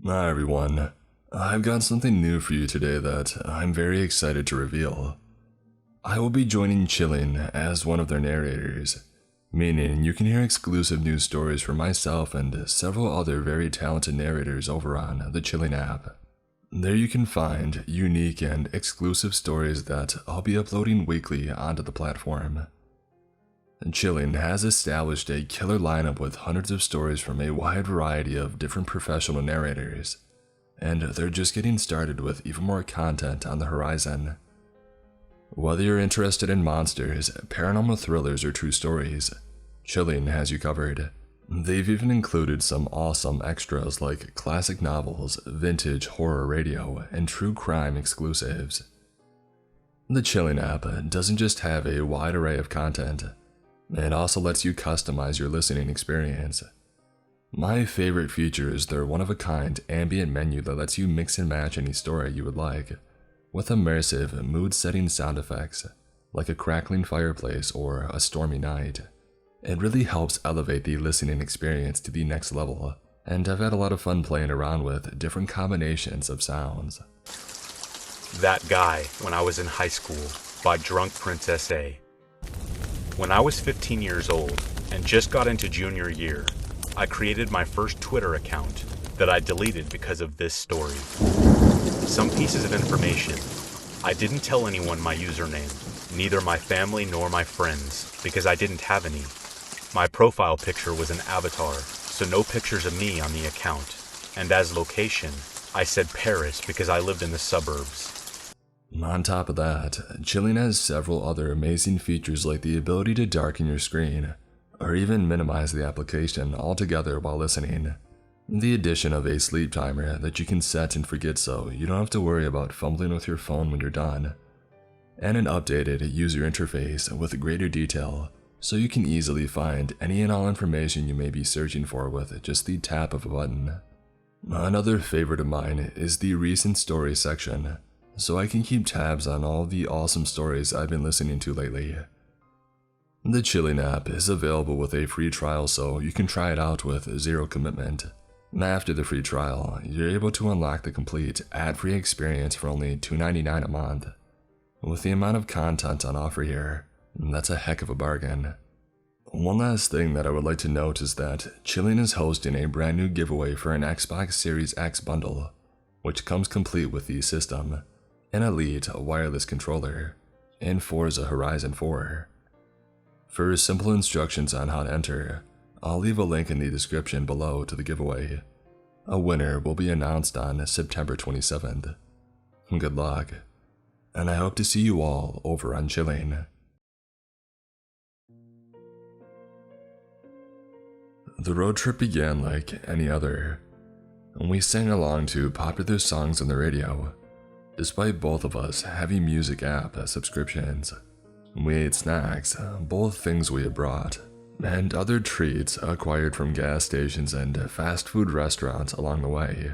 Hi everyone, I've got something new for you today that I'm very excited to reveal. I will be joining Chilling as one of their narrators, meaning you can hear exclusive news stories from myself and several other very talented narrators over on the Chilling app. There you can find unique and exclusive stories that I'll be uploading weekly onto the platform. Chilling has established a killer lineup with hundreds of stories from a wide variety of different professional narrators, and they're just getting started with even more content on the horizon. Whether you're interested in monsters, paranormal thrillers, or true stories, Chilling has you covered. They've even included some awesome extras like classic novels, vintage horror radio, and true crime exclusives. The Chilling app doesn't just have a wide array of content, it also lets you customize your listening experience. My favorite feature is their one-of-a-kind ambient menu that lets you mix and match any story you would like, with immersive, mood-setting sound effects, like a crackling fireplace or a stormy night. It really helps elevate the listening experience to the next level, and I've had a lot of fun playing around with different combinations of sounds. That Guy When I Was in High School by Drunk Princess A. When I was 15 years old and just got into junior year, I created my first Twitter account that I deleted because of this story. Some pieces of information. I didn't tell anyone my username, neither my family nor my friends, because I didn't have any. My profile picture was an avatar, so no pictures of me on the account. And as location, I said Paris because I lived in the suburbs. On top of that, Chilling has several other amazing features like the ability to darken your screen, or even minimize the application altogether while listening. The addition of a sleep timer that you can set and forget so you don't have to worry about fumbling with your phone when you're done. And an updated user interface with greater detail, so you can easily find any and all information you may be searching for with just the tap of a button. Another favorite of mine is the recent stories section, so I can keep tabs on all the awesome stories I've been listening to lately. The Chilling app is available with a free trial, so you can try it out with zero commitment. After the free trial, you're able to unlock the complete ad-free experience for only $2.99 a month. With the amount of content on offer here, that's a heck of a bargain. One last thing that I would like to note is that Chilling is hosting a brand new giveaway for an Xbox Series X bundle, which comes complete with the system, an Elite wireless controller, and Forza Horizon 4. For simple instructions on how to enter, I'll leave a link in the description below to the giveaway. A winner will be announced on September 27th. Good luck, and I hope to see you all over on Chilling. The road trip began like any other, and we sang along to popular songs on the radio, despite both of us having music app subscriptions. We ate snacks, both things we had brought, and other treats acquired from gas stations and fast food restaurants along the way.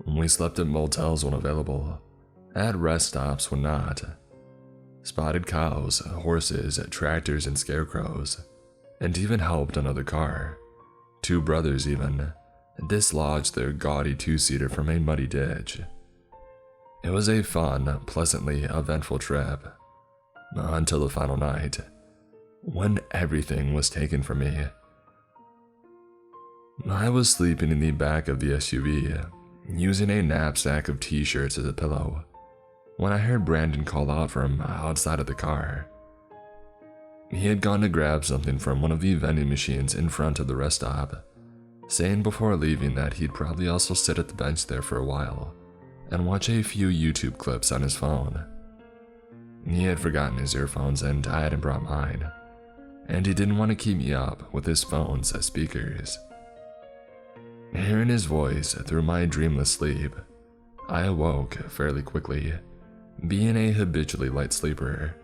We slept at motels when available, at rest stops when not. Spotted cows, horses, tractors, and scarecrows, and even helped another car. Two brothers even dislodged their gaudy two-seater from a muddy ditch. It was a fun, pleasantly eventful trip, until the final night, when everything was taken from me. I was sleeping in the back of the SUV, using a knapsack of t-shirts as a pillow, when I heard Brandon call out from outside of the car. He had gone to grab something from one of the vending machines in front of the rest stop, saying before leaving that he'd probably also sit at the bench there for a while and watch a few YouTube clips on his phone. He had forgotten his earphones and I hadn't brought mine, and he didn't want to keep me up with his phone's speakers. Hearing his voice through my dreamless sleep, I awoke fairly quickly, being a habitually light sleeper,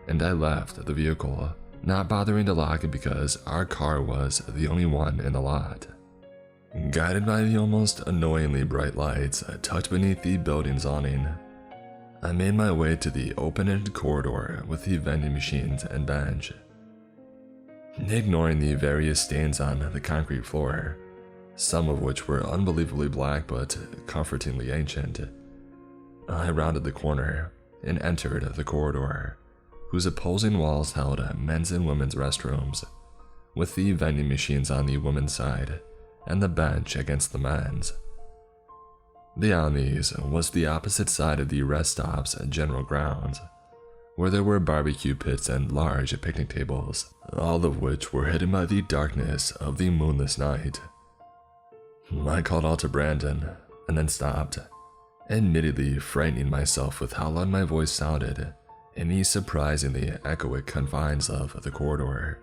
and I left the vehicle, not bothering to lock it because our car was the only one in the lot. Guided by the almost annoyingly bright lights tucked beneath the building's awning, I made my way to the open-ended corridor with the vending machines and bench. Ignoring the various stains on the concrete floor, some of which were unbelievably black but comfortingly ancient. I rounded the corner and entered the corridor, whose opposing walls held men's and women's restrooms, with the vending machines on the women's side and the bench against the men's. Beyond these was the opposite side of the rest stop's general grounds, where there were barbecue pits and large picnic tables, all of which were hidden by the darkness of the moonless night. I called out to Brandon and then stopped, admittedly frightening myself with how loud my voice sounded in the surprisingly echoic confines of the corridor.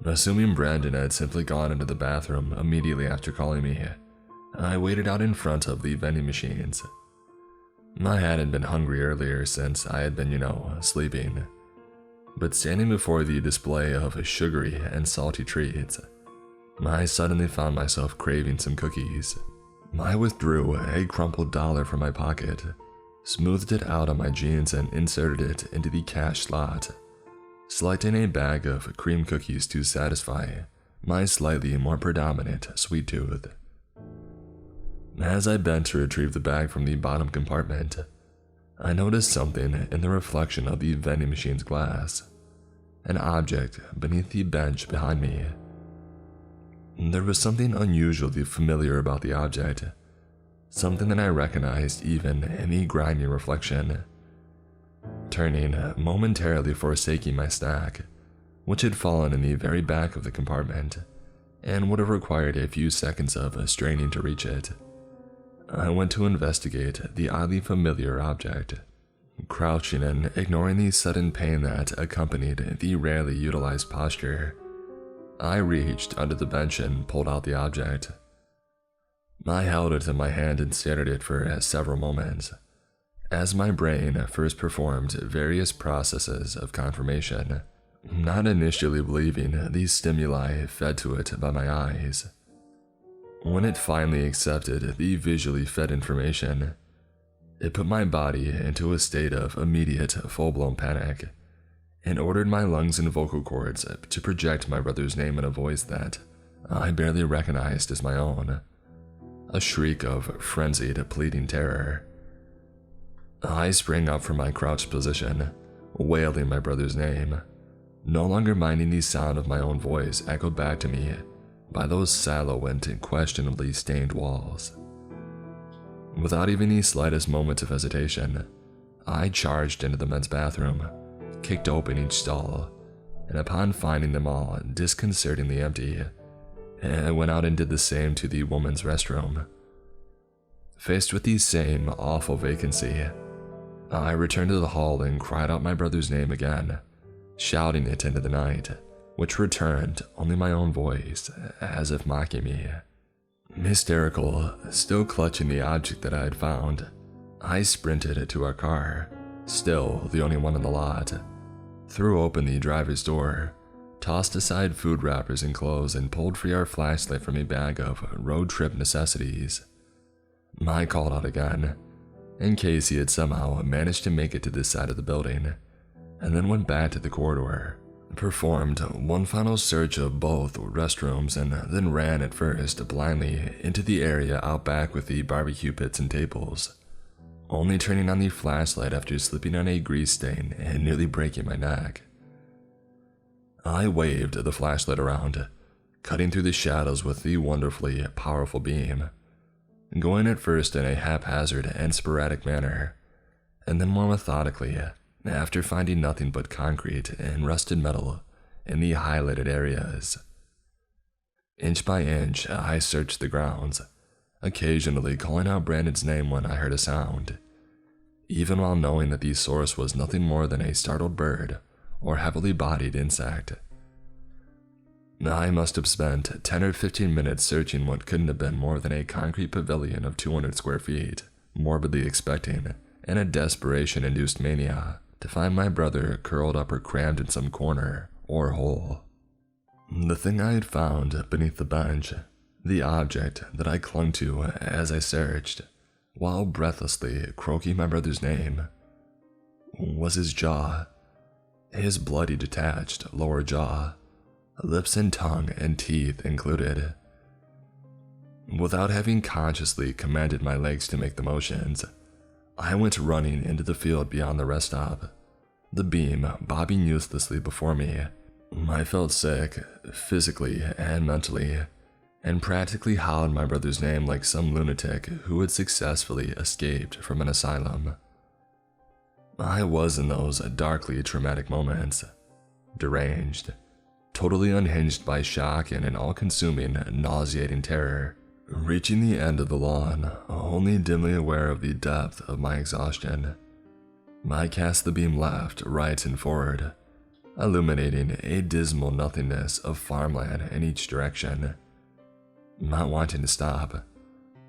Assuming Brandon had simply gone into the bathroom immediately after calling me, I waited out in front of the vending machines. I hadn't been hungry earlier since I had been, sleeping. But standing before the display of sugary and salty treats, I suddenly found myself craving some cookies. I withdrew a crumpled dollar from my pocket, smoothed it out on my jeans and inserted it into the cash slot, selecting a bag of cream cookies to satisfy my slightly more predominant sweet tooth. As I bent to retrieve the bag from the bottom compartment, I noticed something in the reflection of the vending machine's glass, an object beneath the bench behind me. There was something unusually familiar about the object, something that I recognized even in the grimy reflection. Turning, momentarily forsaking my snack, which had fallen in the very back of the compartment, and would have required a few seconds of straining to reach it, I went to investigate the oddly familiar object. Crouching and ignoring the sudden pain that accompanied the rarely utilized posture, I reached under the bench and pulled out the object. I held it in my hand and stared at it for several moments, as my brain first performed various processes of confirmation, not initially believing these stimuli fed to it by my eyes. When it finally accepted the visually fed information, it put my body into a state of immediate, full-blown panic, and ordered my lungs and vocal cords to project my brother's name in a voice that I barely recognized as my own, a shriek of frenzied, pleading terror. I sprang up from my crouched position, wailing my brother's name, no longer minding the sound of my own voice echoed back to me by those sallow and questionably stained walls. Without even the slightest moment of hesitation, I charged into the men's bathroom, kicked open each stall, and upon finding them all disconcertingly empty, I went out and did the same to the women's restroom. Faced with the same awful vacancy, I returned to the hall and cried out my brother's name again, shouting it into the night, which returned only my own voice, as if mocking me. Hysterical, still clutching the object that I had found, I sprinted to our car, still the only one in the lot, threw open the driver's door, tossed aside food wrappers and clothes, and pulled free our flashlight from a bag of road trip necessities. I called out again, in case he had somehow managed to make it to this side of the building, and then went back to the corridor, performed one final search of both restrooms, and then ran at first blindly into the area out back with the barbecue pits and tables, only turning on the flashlight after slipping on a grease stain and nearly breaking my neck. I waved the flashlight around, cutting through the shadows with the wonderfully powerful beam, going at first in a haphazard and sporadic manner, and then more methodically, after finding nothing but concrete and rusted metal in the highlighted areas. Inch by inch, I searched the grounds, occasionally calling out Brandon's name when I heard a sound, even while knowing that the source was nothing more than a startled bird or heavily bodied insect. I must have spent 10 or 15 minutes searching what couldn't have been more than a concrete pavilion of 200 square feet, morbidly expecting, in a desperation-induced mania, to find my brother curled up or crammed in some corner or hole. The thing I had found beneath the bench, the object that I clung to as I searched, while breathlessly croaking my brother's name, was his jaw, his bloody detached lower jaw, lips and tongue and teeth included. Without having consciously commanded my legs to make the motions, I went running into the field beyond the rest stop, the beam bobbing uselessly before me. I felt sick, physically and mentally, and practically howled my brother's name like some lunatic who had successfully escaped from an asylum. I was in those darkly traumatic moments, deranged, totally unhinged by shock and an all-consuming, nauseating terror, reaching the end of the lawn, only dimly aware of the depth of my exhaustion. I cast the beam left, right, and forward, illuminating a dismal nothingness of farmland in each direction. Not wanting to stop,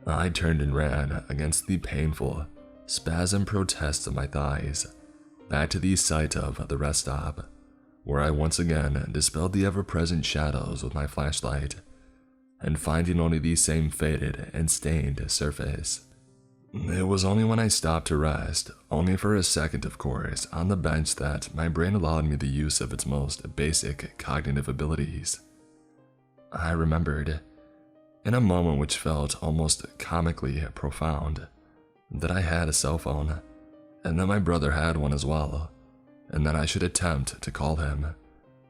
I turned and ran against the painful, spasm protests of my thighs, back to the site of the rest stop, where I once again dispelled the ever-present shadows with my flashlight, and finding only the same faded and stained surface. It was only when I stopped to rest, only for a second of course, on the bench that my brain allowed me the use of its most basic cognitive abilities. I remembered, in a moment which felt almost comically profound, that I had a cell phone, and that my brother had one as well, and that I should attempt to call him,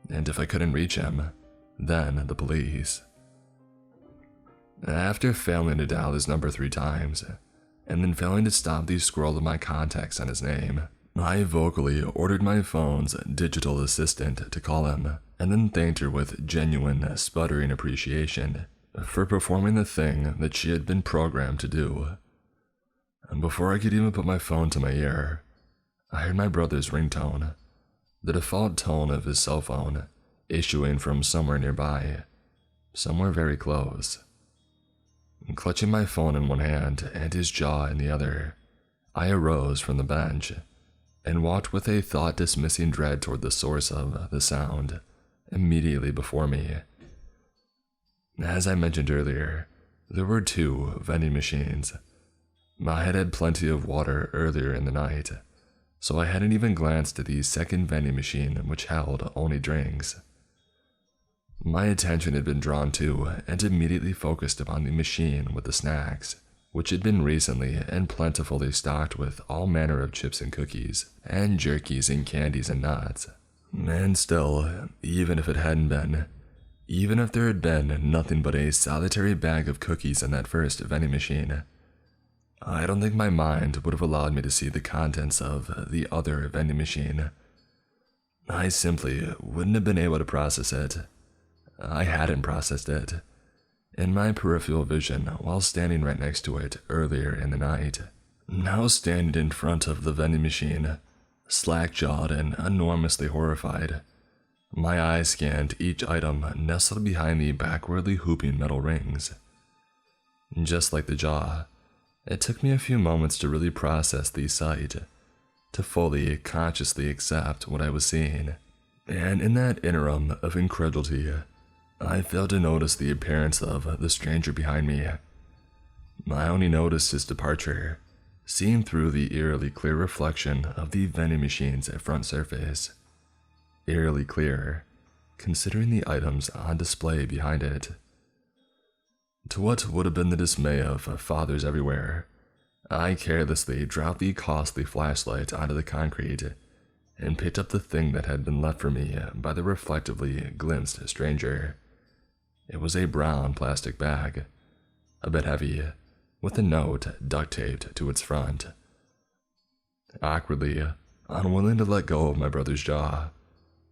and if I couldn't reach him, then the police. After failing to dial his number 3 times, and then failing to stop the scroll of my contacts on his name, I vocally ordered my phone's digital assistant to call him, and then thanked her with genuine, sputtering appreciation for performing the thing that she had been programmed to do. And before I could even put my phone to my ear, I heard my brother's ringtone, the default tone of his cell phone, issuing from somewhere nearby, somewhere very close. Clutching my phone in one hand and his jaw in the other, I arose from the bench and walked with a thought-dismissing dread toward the source of the sound, immediately before me. As I mentioned earlier, there were 2 vending machines. I had had plenty of water earlier in the night, so I hadn't even glanced at the second vending machine, which held only drinks. My attention had been drawn to and immediately focused upon the machine with the snacks, which had been recently and plentifully stocked with all manner of chips and cookies, and jerkies and candies and nuts. And still, even if it hadn't been, even if there had been nothing but a solitary bag of cookies in that first vending machine, I don't think my mind would have allowed me to see the contents of the other vending machine. I simply wouldn't have been able to process it. I hadn't processed it in my peripheral vision while standing right next to it earlier in the night. Now standing in front of the vending machine, slack-jawed and enormously horrified, my eyes scanned each item nestled behind the backwardly hooping metal rings. Just like the jaw, it took me a few moments to really process the sight, to fully, consciously accept what I was seeing. And in that interim of incredulity, I failed to notice the appearance of the stranger behind me. I only noticed his departure, seen through the eerily clear reflection of the vending machine's front surface. Eerily clear, considering the items on display behind it. To what would have been the dismay of fathers everywhere, I carelessly dropped the costly flashlight onto the concrete and picked up the thing that had been left for me by the reflectively glimpsed stranger. It was a brown plastic bag, a bit heavy, with a note duct-taped to its front. Awkwardly, unwilling to let go of my brother's jaw,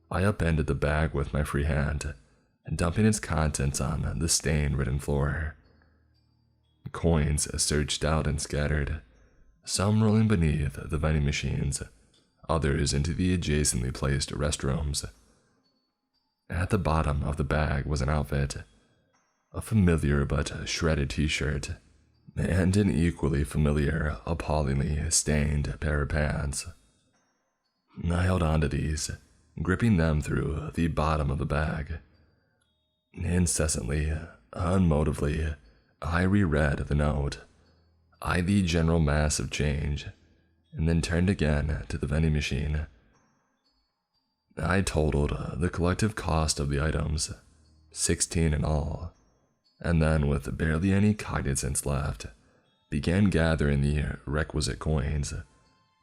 I upended the bag with my free hand, dumping its contents on the stain-ridden floor. Coins surged out and scattered, some rolling beneath the vending machines, others into the adjacently placed restrooms. At the bottom of the bag was an outfit, a familiar but shredded t-shirt, and an equally familiar, appallingly stained pair of pants. I held on to these, gripping them through the bottom of the bag. Incessantly, unmotively, I reread the note, eyed the general mass of change, and then turned again to the vending machine. I totaled the collective cost of the items, 16 in all, and then, with barely any cognizance left, began gathering the requisite coins,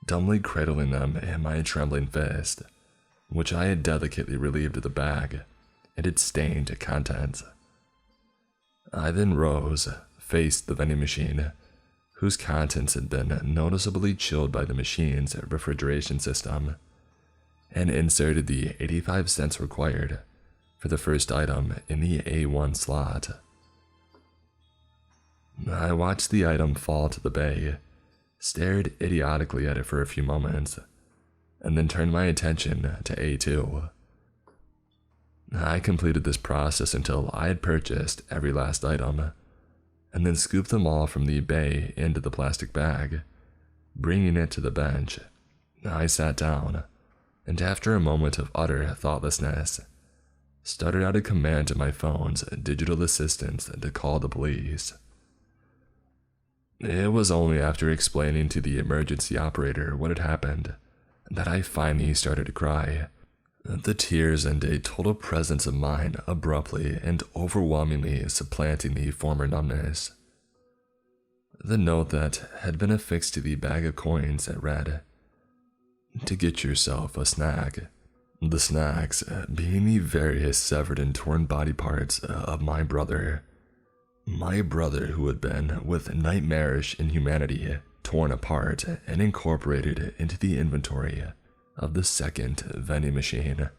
dumbly cradling them in my trembling fist, which I had delicately relieved of the bag and its stained contents. I then rose, faced the vending machine, whose contents had been noticeably chilled by the machine's refrigeration system, and inserted the 85 cents required for the first item in the A1 slot. I watched the item fall to the bay, stared idiotically at it for a few moments, and then turned my attention to A2. I completed this process until I had purchased every last item, and then scooped them all from the bay into the plastic bag. Bringing it to the bench, I sat down, and after a moment of utter thoughtlessness, stuttered out a command to my phone's digital assistants to call the police. It was only after explaining to the emergency operator what had happened that I finally started to cry, the tears and a total presence of mind abruptly and overwhelmingly supplanting the former numbness. The note that had been affixed to the bag of coins that read, "To get yourself a snack." The snacks being the various severed and torn body parts of my brother. My brother who had been, with nightmarish inhumanity, torn apart and incorporated into the inventory of the second vending machine.